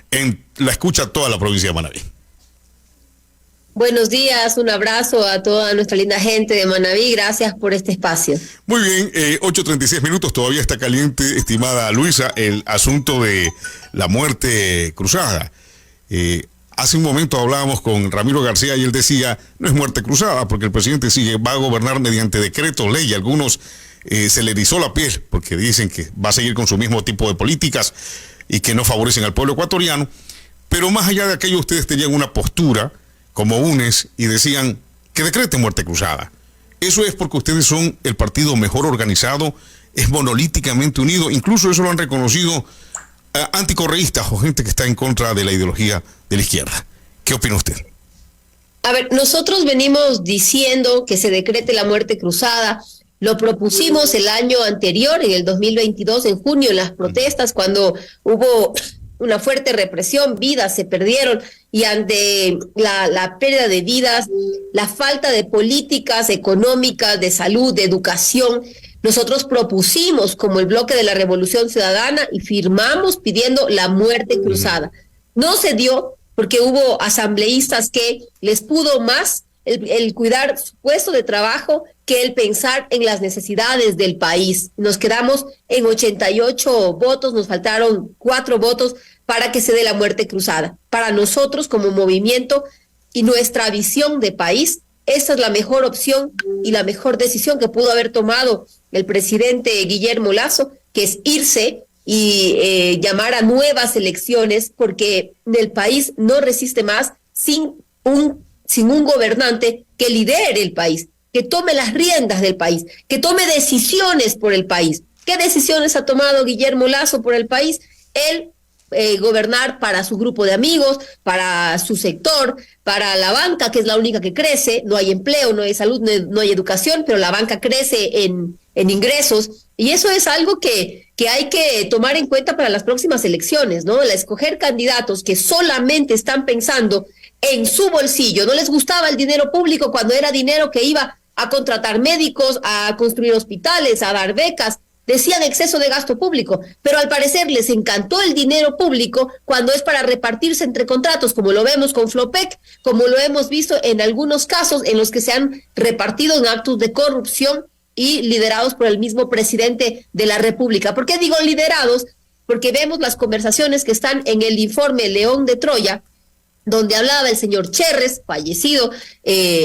Cruzada, la escucha toda la provincia de Manabí. Buenos días, un abrazo a toda nuestra linda gente de Manabí, gracias por este espacio. Muy bien, 8:36 minutos, todavía está caliente, estimada Luisa, el asunto de la muerte cruzada. Hace un momento hablábamos con Ramiro García y él decía, no es muerte cruzada, porque el presidente va a gobernar mediante decreto, ley. Algunos se le erizó la piel, porque dicen que va a seguir con su mismo tipo de políticas y que no favorecen al pueblo ecuatoriano. Pero más allá de aquello, ustedes tenían una postura como UNES y decían que decreten muerte cruzada. Eso es porque ustedes son el partido mejor organizado, es monolíticamente unido, incluso eso lo han reconocido anticorreístas o gente que está en contra de la ideología de la izquierda. ¿Qué opina usted? A ver, nosotros venimos diciendo que se decrete la muerte cruzada. Lo propusimos el año anterior, en el 2022, en junio, en las protestas, cuando hubo una fuerte represión, vidas se perdieron, y ante la pérdida de vidas, la falta de políticas económicas, de salud, de educación, nosotros propusimos como el bloque de la Revolución Ciudadana y firmamos pidiendo la muerte cruzada. No se dio porque hubo asambleístas que les pudo más el cuidar su puesto de trabajo que el pensar en las necesidades del país. Nos quedamos en 88 votos, nos faltaron 4 votos para que se dé la muerte cruzada. Para nosotros como movimiento y nuestra visión de país, esa es la mejor opción y la mejor decisión que pudo haber tomado el presidente Guillermo Lasso, que es irse y llamar a nuevas elecciones, porque el país no resiste más sin un gobernante que lidere el país, que tome las riendas del país, que tome decisiones por el país. ¿Qué decisiones ha tomado Guillermo Lasso por el país? Él gobernar para su grupo de amigos, para su sector, para la banca, que es la única que crece. No hay empleo, no hay salud, no hay educación, pero la banca crece en ingresos, y eso es algo que hay que tomar en cuenta para las próximas elecciones, ¿no? El escoger candidatos que solamente están pensando en su bolsillo. No les gustaba el dinero público cuando era dinero que iba a contratar médicos, a construir hospitales, a dar becas. Decían exceso de gasto público, pero al parecer les encantó el dinero público cuando es para repartirse entre contratos, como lo vemos con Flopec, como lo hemos visto en algunos casos en los que se han repartido en actos de corrupción y liderados por el mismo presidente de la República. ¿Por qué digo liderados? Porque vemos las conversaciones que están en el informe León de Troya, donde hablaba el señor Cherres, fallecido,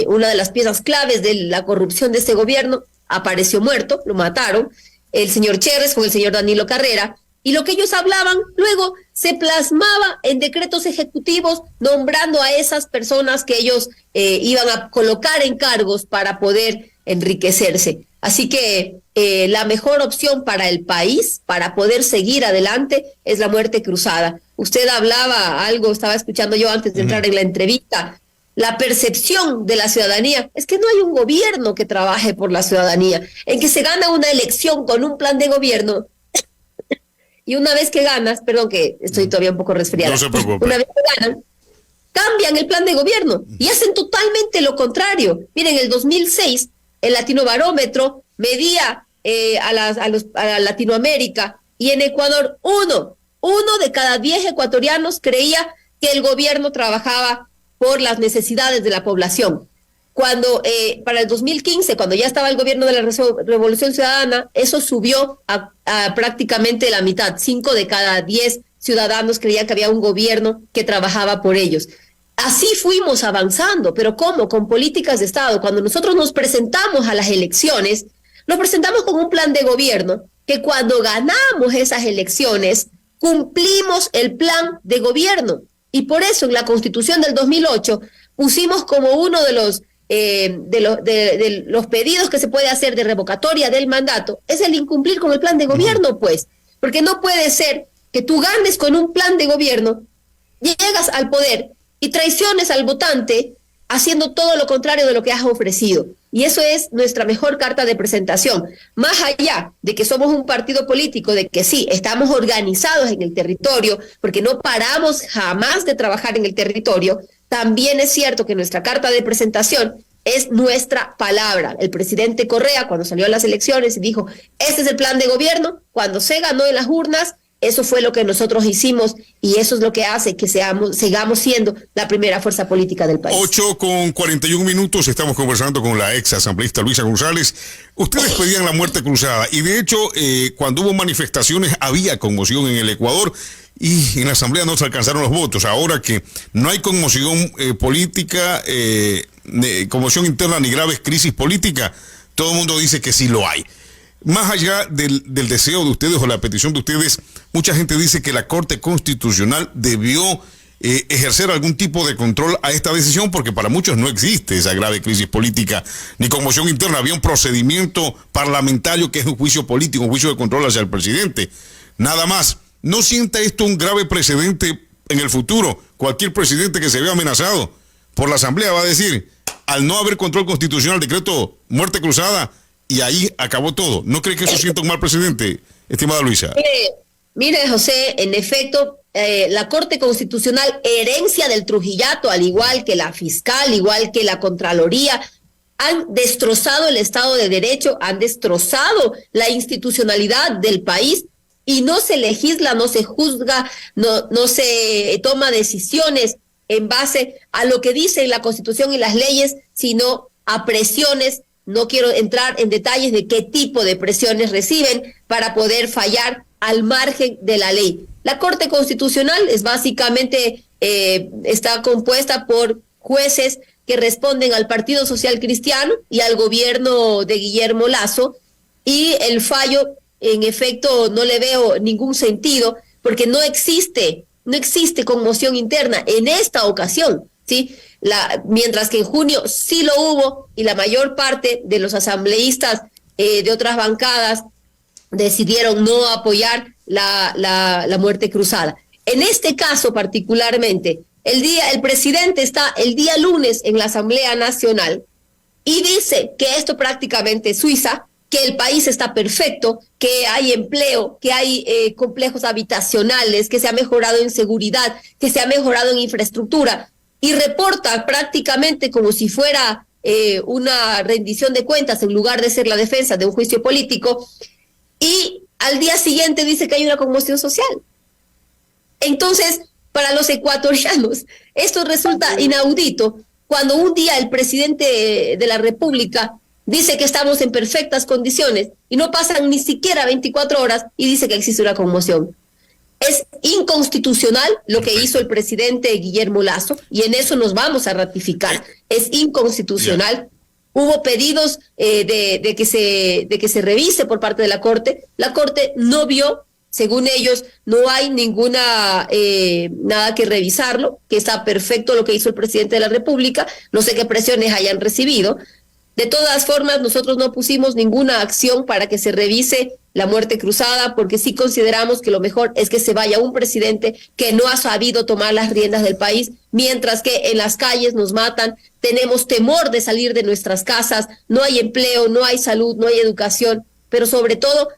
una de las piezas claves de la corrupción de este gobierno, apareció muerto, lo mataron, el señor Cherres con el señor Danilo Carrera, y lo que ellos hablaban luego se plasmaba en decretos ejecutivos nombrando a esas personas que ellos iban a colocar en cargos para poder enriquecerse. Así que la mejor opción para el país, para poder seguir adelante, es la muerte cruzada. Usted hablaba algo, estaba escuchando yo antes de entrar en la entrevista, la percepción de la ciudadanía es que no hay un gobierno que trabaje por la ciudadanía, en que se gana una elección con un plan de gobierno y una vez que ganas, perdón que estoy todavía un poco resfriada, no se preocupe. Una vez que ganan, cambian el plan de gobierno y hacen totalmente lo contrario. Miren, en el 2006 el Latinobarómetro medía a Latinoamérica, y en Ecuador uno de cada 10 ecuatorianos creía que el gobierno trabajaba por las necesidades de la población. Cuando para el 2015, cuando ya estaba el gobierno de la Revolución Ciudadana, eso subió a prácticamente la mitad. 5 de cada 10 ciudadanos creían que había un gobierno que trabajaba por ellos. Así fuimos avanzando, pero ¿cómo? Con políticas de Estado. Cuando nosotros nos presentamos a las elecciones, nos presentamos con un plan de gobierno que cuando ganamos esas elecciones, cumplimos el plan de gobierno. Y por eso en la Constitución del 2008 pusimos como uno de los pedidos que se puede hacer de revocatoria del mandato, es el incumplir con el plan de gobierno, pues. Porque no puede ser que tú ganes con un plan de gobierno, llegas al poder y traiciones al votante haciendo todo lo contrario de lo que has ofrecido. Y eso es nuestra mejor carta de presentación. Más allá de que somos un partido político, de que sí, estamos organizados en el territorio, porque no paramos jamás de trabajar en el territorio, también es cierto que nuestra carta de presentación es nuestra palabra. El presidente Correa, cuando salió a las elecciones y dijo, este es el plan de gobierno, cuando se ganó en las urnas, Eso fue lo que nosotros hicimos y eso es lo que hace que sigamos siendo la primera fuerza política del país. 8:41, estamos conversando con la ex asambleísta Luisa González. Ustedes pedían la muerte cruzada y de hecho cuando hubo manifestaciones había conmoción en el Ecuador y en la asamblea no se alcanzaron los votos. Ahora que no hay conmoción política, conmoción interna ni graves crisis políticas, todo el mundo dice que sí lo hay. Más allá del deseo de ustedes o la petición de ustedes, mucha gente dice que la Corte Constitucional debió ejercer algún tipo de control a esta decisión, porque para muchos no existe esa grave crisis política ni conmoción interna. Había un procedimiento parlamentario que es un juicio político, un juicio de control hacia el presidente. Nada más. ¿No sienta esto un grave precedente en el futuro? Cualquier presidente que se vea amenazado por la Asamblea va a decir, al no haber control constitucional, decreto muerte cruzada, y ahí acabó todo. ¿No cree que eso sienta un mal precedente, estimada Luisa? Mire, José, en efecto, la Corte Constitucional, herencia del Trujillato, al igual que la fiscal, igual que la Contraloría, han destrozado el Estado de Derecho, han destrozado la institucionalidad del país y no se legisla, no se juzga, no se toma decisiones en base a lo que dice la Constitución y las leyes, sino a presiones. No quiero entrar en detalles de qué tipo de presiones reciben para poder fallar al margen de la ley. La Corte Constitucional es básicamente, está compuesta por jueces que responden al Partido Social Cristiano y al gobierno de Guillermo Lasso, y el fallo, en efecto, no le veo ningún sentido, porque no existe conmoción interna en esta ocasión, ¿sí? Mientras que en junio sí lo hubo y la mayor parte de los asambleístas de otras bancadas decidieron no apoyar la muerte cruzada. En este caso particularmente, el presidente está el día lunes en la Asamblea Nacional y dice que esto prácticamente es Suiza, que el país está perfecto, que hay empleo, que hay complejos habitacionales, que se ha mejorado en seguridad, que se ha mejorado en infraestructura, y reporta prácticamente como si fuera una rendición de cuentas en lugar de ser la defensa de un juicio político, y al día siguiente dice que hay una conmoción social. Entonces, para los ecuatorianos, esto resulta inaudito cuando un día el presidente de la República dice que estamos en perfectas condiciones y no pasan ni siquiera 24 horas y dice que existe una conmoción. Es inconstitucional lo que hizo el presidente Guillermo Lasso y en eso nos vamos a ratificar. Es inconstitucional. Hubo pedidos de que se revise por parte de la Corte. La Corte no vio, según ellos, no hay nada que revisarlo, que está perfecto lo que hizo el presidente de la República. No sé qué presiones hayan recibido. De todas formas, nosotros no pusimos ninguna acción para que se revise la muerte cruzada, porque sí consideramos que lo mejor es que se vaya un presidente que no ha sabido tomar las riendas del país, mientras que en las calles nos matan, tenemos temor de salir de nuestras casas, no hay empleo, no hay salud, no hay educación, pero sobre todo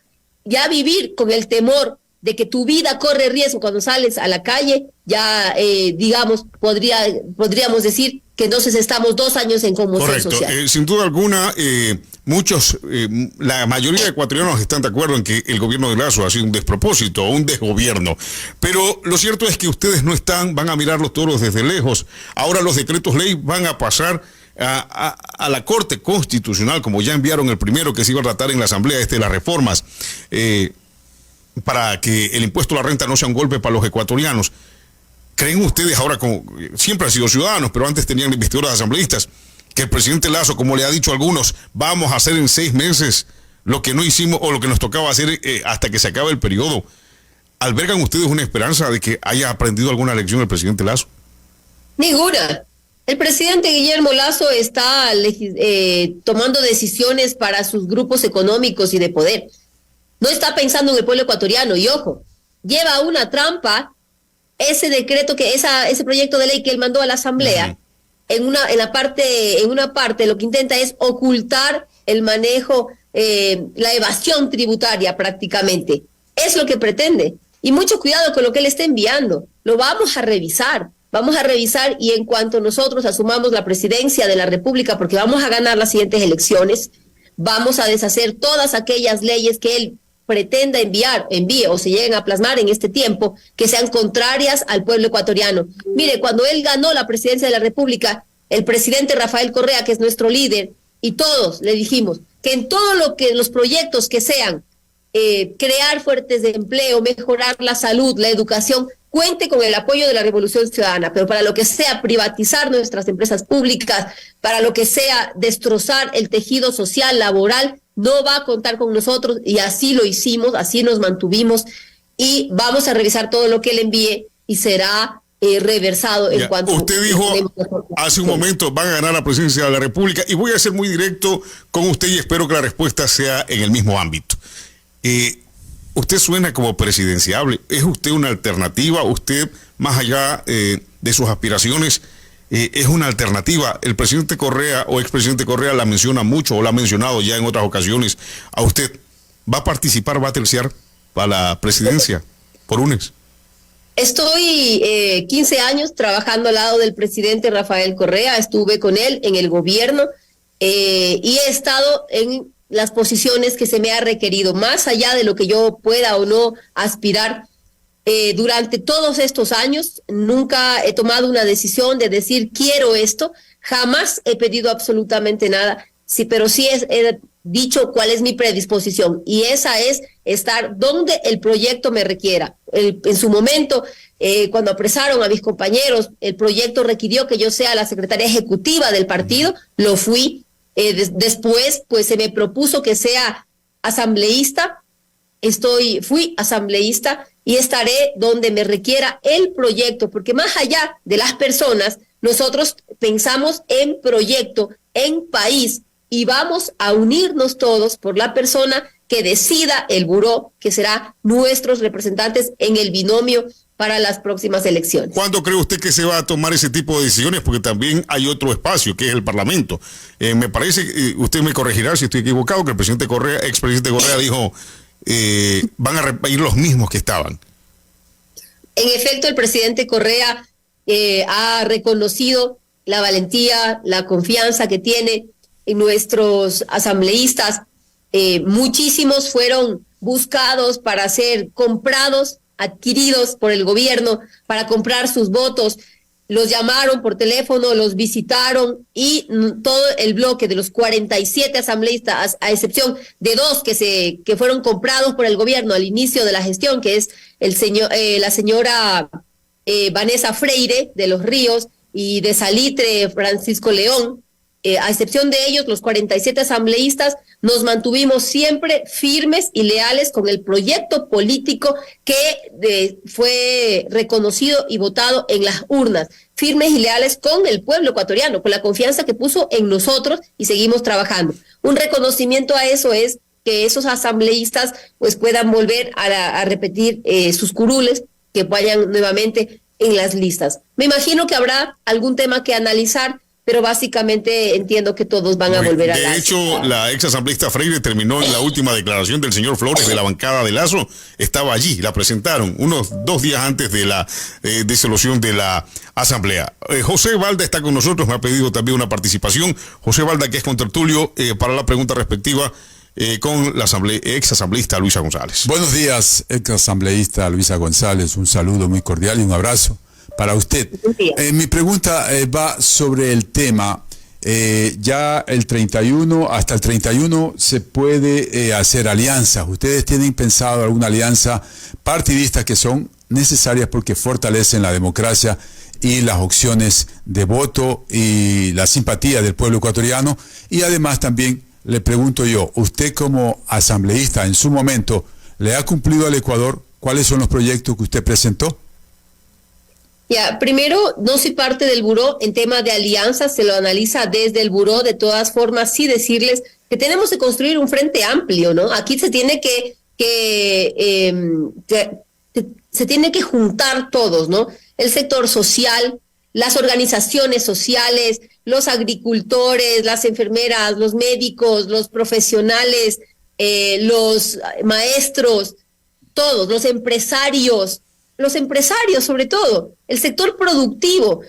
ya vivir con el temor de que tu vida corre riesgo cuando sales a la calle, ya digamos, podríamos decir que entonces estamos 2 años en conmoción social. Sin duda alguna, la mayoría de ecuatorianos están de acuerdo en que el gobierno de Lasso ha sido un despropósito, un desgobierno. Pero lo cierto es que ustedes no van a mirar los toros desde lejos. Ahora los decretos ley van a pasar a la Corte Constitucional, como ya enviaron el primero que se iba a tratar en la Asamblea, de las reformas, para que el impuesto a la renta no sea un golpe para los ecuatorianos. ¿Creen ustedes ahora, como siempre han sido ciudadanos, pero antes tenían investiduras de asambleístas, que el presidente Lasso, como le ha dicho a algunos, vamos a hacer en 6 meses lo que no hicimos o lo que nos tocaba hacer hasta que se acabe el periodo? ¿Albergan ustedes una esperanza de que haya aprendido alguna lección el presidente Lasso? Ninguna. El presidente Guillermo Lasso está tomando decisiones para sus grupos económicos y de poder. No está pensando en el pueblo ecuatoriano, y ojo, lleva una trampa ese decreto, ese proyecto de ley que él mandó a la Asamblea. En una parte lo que intenta es ocultar el manejo, la evasión tributaria prácticamente. Es lo que pretende. Y mucho cuidado con lo que él está enviando. Lo vamos a revisar. Y en cuanto nosotros asumamos la presidencia de la República, porque vamos a ganar las siguientes elecciones, vamos a deshacer todas aquellas leyes que él pretenda envíe o se lleguen a plasmar en este tiempo, que sean contrarias al pueblo ecuatoriano. Mire, cuando él ganó la presidencia de la República, el presidente Rafael Correa, que es nuestro líder, y todos le dijimos que en todo lo que los proyectos que sean crear fuentes de empleo, mejorar la salud, la educación, cuente con el apoyo de la Revolución Ciudadana, pero para lo que sea privatizar nuestras empresas públicas, para lo que sea destrozar el tejido social, laboral, no va a contar con nosotros, y así lo hicimos, así nos mantuvimos, y vamos a revisar todo lo que él envíe y será reversado en cuanto... Usted dijo hace un momento, van a ganar la presidencia de la República, y voy a ser muy directo con usted y espero que la respuesta sea en el mismo ámbito. Usted suena como presidenciable. ¿Es usted una alternativa? ¿Usted, más allá de sus aspiraciones, es una alternativa? El presidente Correa o expresidente Correa la menciona mucho o la ha mencionado ya en otras ocasiones. ¿A usted va a participar, va a terciar para la presidencia por UNES? Estoy 15 años trabajando al lado del presidente Rafael Correa. Estuve con él en el gobierno y he estado en las posiciones que se me ha requerido, más allá de lo que yo pueda o no aspirar. Durante todos estos años nunca he tomado una decisión de decir quiero esto, jamás he pedido absolutamente nada, sí, pero sí he dicho cuál es mi predisposición, y esa es estar donde el proyecto me requiera. En su momento, cuando apresaron a mis compañeros, el proyecto requirió que yo sea la secretaria ejecutiva del partido, lo fui. Después, pues se me propuso que sea asambleísta, fui asambleísta y estaré donde me requiera el proyecto, porque más allá de las personas, nosotros pensamos en proyecto, en país, y vamos a unirnos todos por la persona que decida el buró, que será nuestros representantes en el binomio para las próximas elecciones. ¿Cuándo cree usted que se va a tomar ese tipo de decisiones? Porque también hay otro espacio, que es el Parlamento. Me parece, usted me corregirá si estoy equivocado, que el presidente Correa, expresidente Correa dijo, van a ir los mismos que estaban. En efecto, el presidente Correa ha reconocido la valentía, la confianza que tiene en nuestros asambleístas. Muchísimos fueron buscados para ser comprados, adquiridos por el gobierno para comprar sus votos. Los llamaron por teléfono, los visitaron, y todo el bloque de los 47 asambleístas, a excepción de 2 que fueron comprados por el gobierno al inicio de la gestión, que es la señora Vanessa Freire de Los Ríos y de Salitre Francisco León. A excepción de ellos, los 47 asambleístas nos mantuvimos siempre firmes y leales con el proyecto político que fue reconocido y votado en las urnas, firmes y leales con el pueblo ecuatoriano, con la confianza que puso en nosotros, y seguimos trabajando. Un reconocimiento a eso es que esos asambleístas pues puedan volver a repetir sus curules, que vayan nuevamente en las listas. Me imagino que habrá algún tema que analizar, pero básicamente entiendo que todos van a volver a la... De hecho, la ex asambleísta Freire terminó en la última declaración del señor Flores de la bancada de Lazo. Estaba allí, la presentaron unos 2 días antes de la disolución de la asamblea. José Balda está con nosotros, me ha pedido también una participación. José Balda, que es contertulio para la pregunta respectiva con la ex asambleísta Luisa González. Buenos días, ex asambleísta Luisa González. Un saludo muy cordial y un abrazo para usted. Mi pregunta va sobre el tema. Ya el 31, hasta el 31 se puede hacer alianzas. ¿Ustedes tienen pensado alguna alianza partidista que son necesarias porque fortalecen la democracia y las opciones de voto y la simpatía del pueblo ecuatoriano? Y además también le pregunto yo, usted como asambleísta en su momento, ¿le ha cumplido al Ecuador? ¿Cuáles son los proyectos que usted presentó? Ya, primero, no soy parte del buró. En tema de alianzas se lo analiza desde el buró. De todas formas, sí decirles que tenemos que construir un frente amplio, ¿no? Aquí se tiene se tiene que juntar todos, ¿no? El sector social, las organizaciones sociales, los agricultores, las enfermeras, los médicos, los profesionales, los maestros, todos, los empresarios sobre todo, el sector productivo.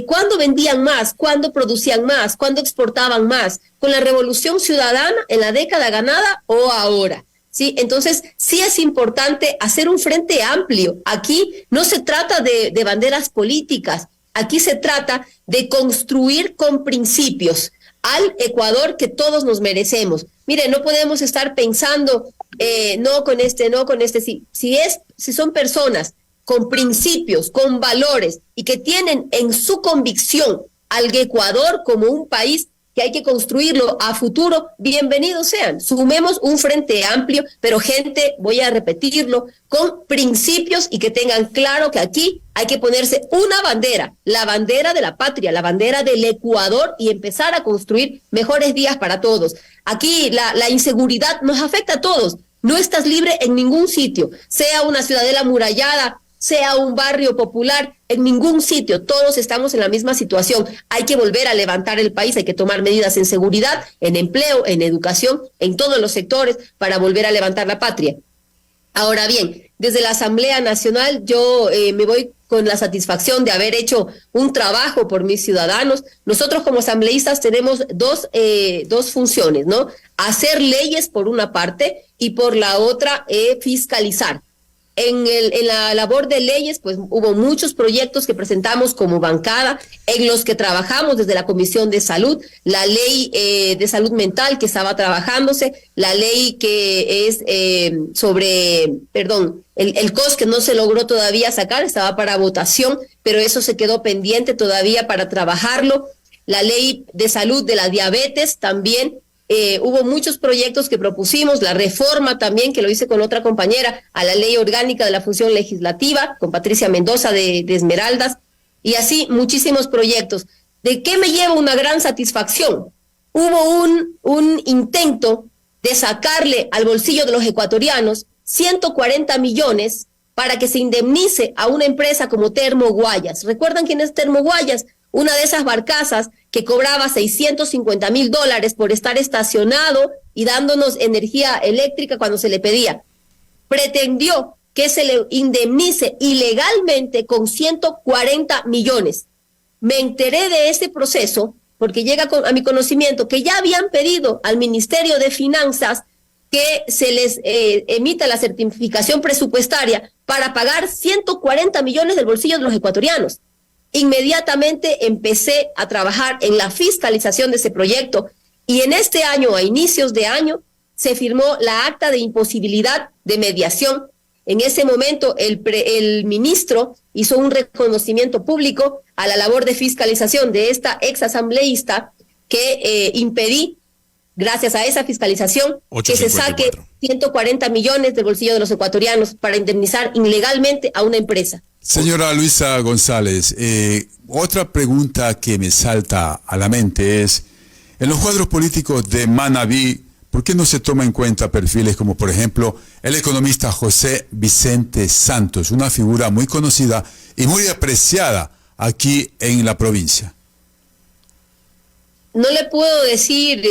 ¿Cuándo vendían más? ¿Cuándo producían más? ¿Cuándo exportaban más? ¿Con la revolución ciudadana en la década ganada o ahora? ¿sí? Entonces, sí es importante hacer un frente amplio. Aquí no se trata de banderas políticas, aquí se trata de construir con principios al Ecuador que todos nos merecemos. Mire, no podemos estar pensando, no con este, si son personas con principios, con valores y que tienen en su convicción al Ecuador como un país que hay que construirlo a futuro, bienvenidos sean. Sumemos un frente amplio, pero gente, voy a repetirlo, con principios y que tengan claro que aquí hay que ponerse una bandera, la bandera de la patria, la bandera del Ecuador y empezar a construir mejores días para todos. Aquí la inseguridad nos afecta a todos. No estás libre en ningún sitio, sea una ciudadela amurallada, sea un barrio popular, en ningún sitio, todos estamos en la misma situación. Hay que volver a levantar el país, hay que tomar medidas en seguridad, en empleo, en educación, en todos los sectores para volver a levantar la patria. Ahora bien, desde la Asamblea Nacional yo me voy con la satisfacción de haber hecho un trabajo por mis ciudadanos. Nosotros como asambleístas tenemos dos funciones, ¿no? Hacer leyes por una parte y por la otra fiscalizar. En la labor de leyes, pues hubo muchos proyectos que presentamos como bancada, en los que trabajamos desde la Comisión de Salud, la ley de salud mental que estaba trabajándose, la ley que es el COS que no se logró todavía sacar, estaba para votación, pero eso se quedó pendiente todavía para trabajarlo, la ley de salud de la diabetes también. Hubo muchos proyectos que propusimos, la reforma también, que lo hice con otra compañera, a la ley orgánica de la función legislativa, con Patricia Mendoza de Esmeraldas, y así muchísimos proyectos. ¿De qué me lleva una gran satisfacción? Hubo un intento de sacarle al bolsillo de los ecuatorianos 140 millones para que se indemnice a una empresa como Termoguayas. ¿Recuerdan quién es Termoguayas? Una de esas barcazas que cobraba $650,000 por estar estacionado y dándonos energía eléctrica cuando se le pedía. Pretendió que se le indemnice ilegalmente con 140 millones. Me enteré de ese proceso porque llega a mi conocimiento que ya habían pedido al Ministerio de Finanzas que se les emita la certificación presupuestaria para pagar 140 millones del bolsillo de los ecuatorianos. Inmediatamente empecé a trabajar en la fiscalización de ese proyecto y en este año, a inicios de año, se firmó la acta de imposibilidad de mediación. En ese momento el ministro hizo un reconocimiento público a la labor de fiscalización de esta ex asambleísta que impedí, gracias a esa fiscalización, que se saque 140 millones del bolsillo de los ecuatorianos para indemnizar ilegalmente a una empresa. Señora Luisa González, otra pregunta que me salta a la mente es, en los cuadros políticos de Manabí, ¿por qué no se toma en cuenta perfiles como, por ejemplo, el economista José Vicente Santos, una figura muy conocida y muy apreciada aquí en la provincia? No le puedo decir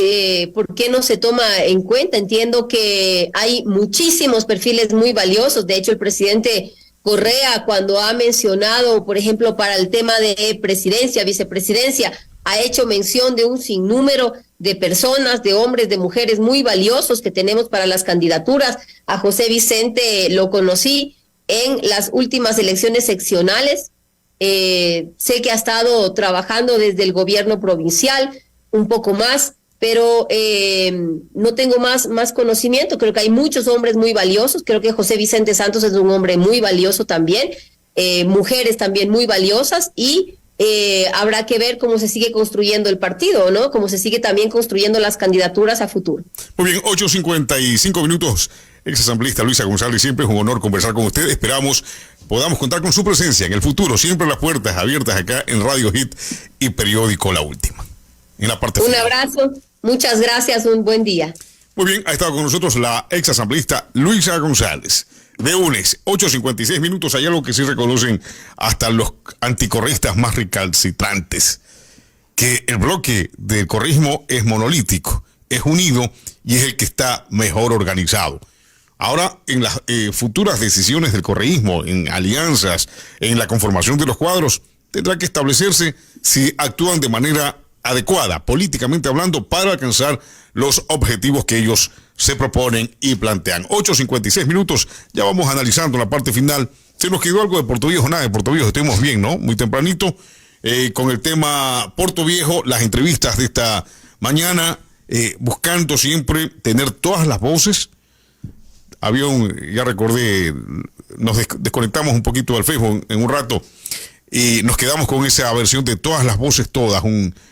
por qué no se toma en cuenta. Entiendo que hay muchísimos perfiles muy valiosos. De hecho, el presidente Correa, cuando ha mencionado, por ejemplo, para el tema de presidencia, vicepresidencia, ha hecho mención de un sinnúmero de personas, de hombres, de mujeres muy valiosos que tenemos para las candidaturas. A José Vicente lo conocí en las últimas elecciones seccionales. Sé que ha estado trabajando desde el gobierno provincial, un poco más, pero no tengo más conocimiento. Creo que hay muchos hombres muy valiosos. Creo que José Vicente Santos es un hombre muy valioso también, mujeres también muy valiosas, y habrá que ver cómo se sigue construyendo el partido, ¿no? Cómo se sigue también construyendo las candidaturas a futuro. Muy bien, 8:55. Exasambleísta Luisa González, siempre es un honor conversar con usted. Esperamos podamos contar con su presencia en el futuro. Siempre las puertas abiertas acá en Radio Hit y periódico La Última. En la parte un final. Abrazo, muchas gracias, un buen día. Muy bien, ha estado con nosotros la exasambleísta Luisa González. De UNES, 8:56. Hay algo que sí reconocen hasta los anticorreístas más recalcitrantes, que el bloque del correísmo es monolítico, es unido y es el que está mejor organizado. Ahora, en las futuras decisiones del correísmo, en alianzas, en la conformación de los cuadros, tendrá que establecerse si actúan de manera adecuada, políticamente hablando, para alcanzar los objetivos que ellos se proponen y plantean. 8:56 minutos, ya vamos analizando la parte final. Se nos quedó algo de Puerto Viejo, nada de Puerto Viejo, estuvimos bien, ¿no? Muy tempranito, con el tema Puerto Viejo, las entrevistas de esta mañana, buscando siempre tener todas las voces. Ya recordé, nos desconectamos un poquito del Facebook en un rato y nos quedamos con esa versión de todas las voces, todas,